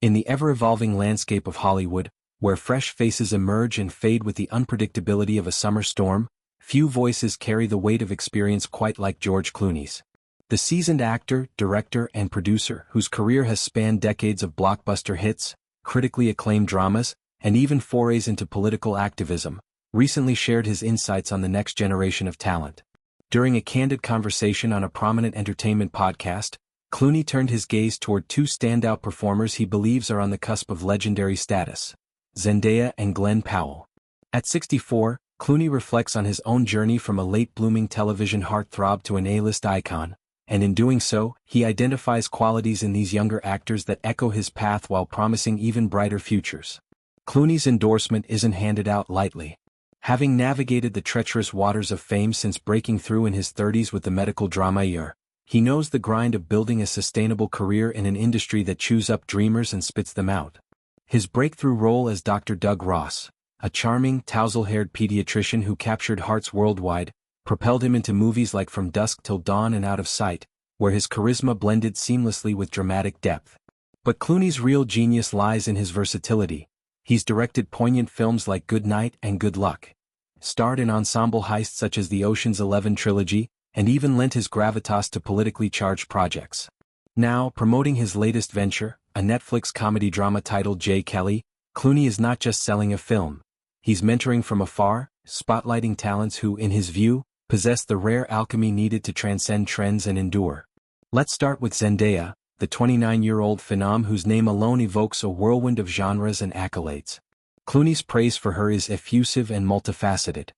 In the ever-evolving landscape of Hollywood, where fresh faces emerge and fade with the unpredictability of a summer storm, few voices carry the weight of experience quite like George Clooney's. The seasoned actor, director, and producer, whose career has spanned decades of blockbuster hits, critically acclaimed dramas, and even forays into political activism, recently shared his insights on the next generation of talent. During a candid conversation on a prominent entertainment podcast, Clooney turned his gaze toward two standout performers he believes are on the cusp of legendary status: Zendaya and Glenn Powell. At 64, Clooney reflects on his own journey from a late-blooming television heartthrob to an A-list icon, and in doing so, he identifies qualities in these younger actors that echo his path while promising even brighter futures. Clooney's endorsement isn't handed out lightly. Having navigated the treacherous waters of fame since breaking through in his 30s with the medical drama year, he knows the grind of building a sustainable career in an industry that chews up dreamers and spits them out. His breakthrough role as Dr. Doug Ross, a charming, tousle-haired pediatrician who captured hearts worldwide, propelled him into movies like From Dusk Till Dawn and Out of Sight, where his charisma blended seamlessly with dramatic depth. But Clooney's real genius lies in his versatility. He's directed poignant films like Good Night and Good Luck, starred in ensemble heists such as the Ocean's 11 trilogy, and even lent his gravitas to politically charged projects. Now, promoting his latest venture, a Netflix comedy drama titled J. Kelly, Clooney is not just selling a film. He's mentoring from afar, spotlighting talents who, in his view, possess the rare alchemy needed to transcend trends and endure. Let's start with Zendaya, the 29-year-old phenom whose name alone evokes a whirlwind of genres and accolades. Clooney's praise for her is effusive and multifaceted.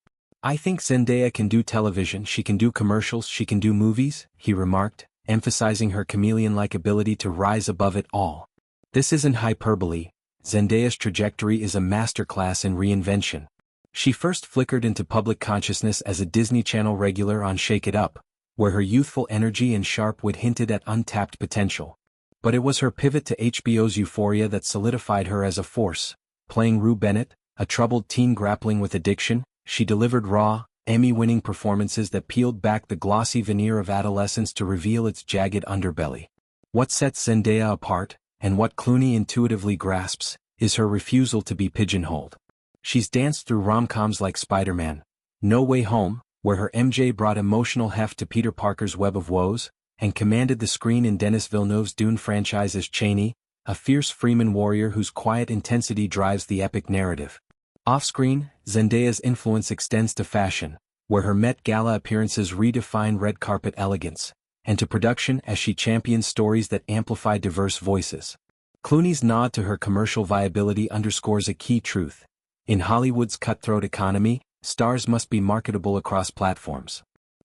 "I think Zendaya can do television, she can do commercials, she can do movies," he remarked, emphasizing her chameleon-like ability to rise above it all. This isn't hyperbole. Zendaya's trajectory is a masterclass in reinvention. She first flickered into public consciousness as a Disney Channel regular on Shake It Up, where her youthful energy and sharp wit hinted at untapped potential. But it was her pivot to HBO's Euphoria that solidified her as a force. Playing Rue Bennett, a troubled teen grappling with addiction, she delivered raw, Emmy-winning performances that peeled back the glossy veneer of adolescence to reveal its jagged underbelly. What sets Zendaya apart, and what Clooney intuitively grasps, is her refusal to be pigeonholed. She's danced through rom-coms like Spider-Man, No Way Home, where her MJ brought emotional heft to Peter Parker's Web of Woes, and commanded the screen in Denis Villeneuve's Dune franchise as Cheney, a fierce Freeman warrior whose quiet intensity drives the epic narrative. Off-screen, Zendaya's influence extends to fashion, where her Met Gala appearances redefine red carpet elegance, and to production as she champions stories that amplify diverse voices. Clooney's nod to her commercial viability underscores a key truth. In Hollywood's cutthroat economy, stars must be marketable across platforms.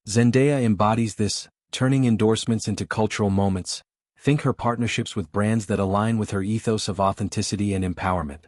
Zendaya embodies this, turning endorsements into cultural moments. Think her partnerships with brands that align with her ethos of authenticity and empowerment.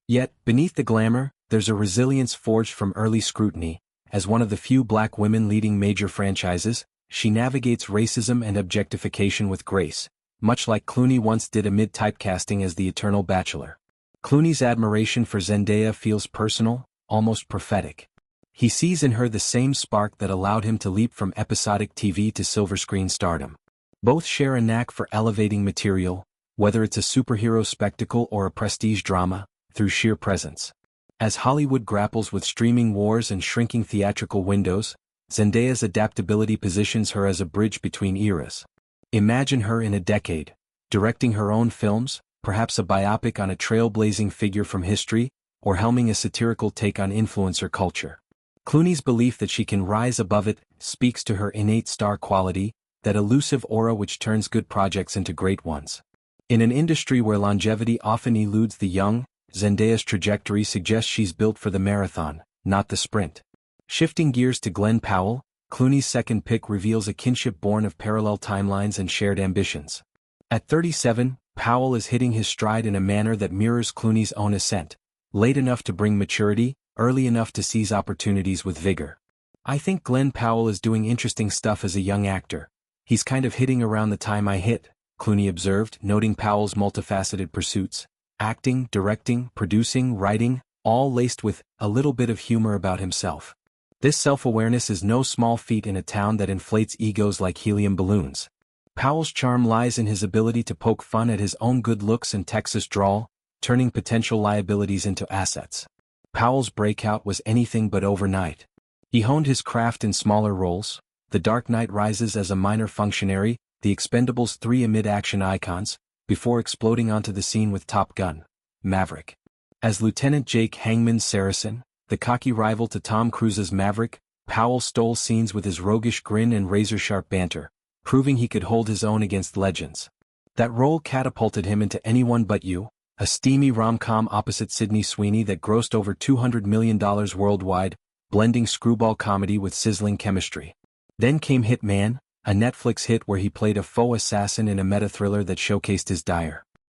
Yet, beneath the glamour, there's a resilience forged from early scrutiny. As one of the few black women leading major franchises, she navigates racism and objectification with grace, much like Clooney once did amid typecasting as the Eternal Bachelor. Clooney's admiration for Zendaya feels personal, almost prophetic. He sees in her the same spark that allowed him to leap from episodic TV to silver screen stardom. Both share a knack for elevating material, whether it's a superhero spectacle or a prestige drama, through sheer presence. As Hollywood grapples with streaming wars and shrinking theatrical windows, Zendaya's adaptability positions her as a bridge between eras. Imagine her in a decade, directing her own films, perhaps a biopic on a trailblazing figure from history, or helming a satirical take on influencer culture. Clooney's belief that she can rise above it speaks to her innate star quality, that elusive aura which turns good projects into great ones. In an industry where longevity often eludes the young, Zendaya's trajectory suggests she's built for the marathon, not the sprint. Shifting gears to Glenn Powell, Clooney's second pick reveals a kinship born of parallel timelines and shared ambitions. At 37, Powell is hitting his stride in a manner that mirrors Clooney's own ascent, late enough to bring maturity, early enough to seize opportunities with vigor. "I think Glenn Powell is doing interesting stuff as a young actor. He's kind of hitting around the time I hit," Clooney observed, noting Powell's multifaceted pursuits: acting, directing, producing, writing, all laced with a little bit of humor about himself. This self-awareness is no small feat in a town that inflates egos like helium balloons. Powell's charm lies in his ability to poke fun at his own good looks and Texas drawl, turning potential liabilities into assets. Powell's breakout was anything but overnight. He honed his craft in smaller roles, The Dark Knight Rises as a minor functionary, The Expendables 3 amid action icons, before exploding onto the scene with Top Gun: Maverick. As Lieutenant Jake Hangman Saracen, the cocky rival to Tom Cruise's Maverick, Powell stole scenes with his roguish grin and razor-sharp banter, proving he could hold his own against legends. That role catapulted him into Anyone But You, a steamy rom-com opposite Sydney Sweeney that grossed over $200 million worldwide, blending screwball comedy with sizzling chemistry. Then came Hitman, a Netflix hit where he played a faux assassin in a meta-thriller that showcased his dire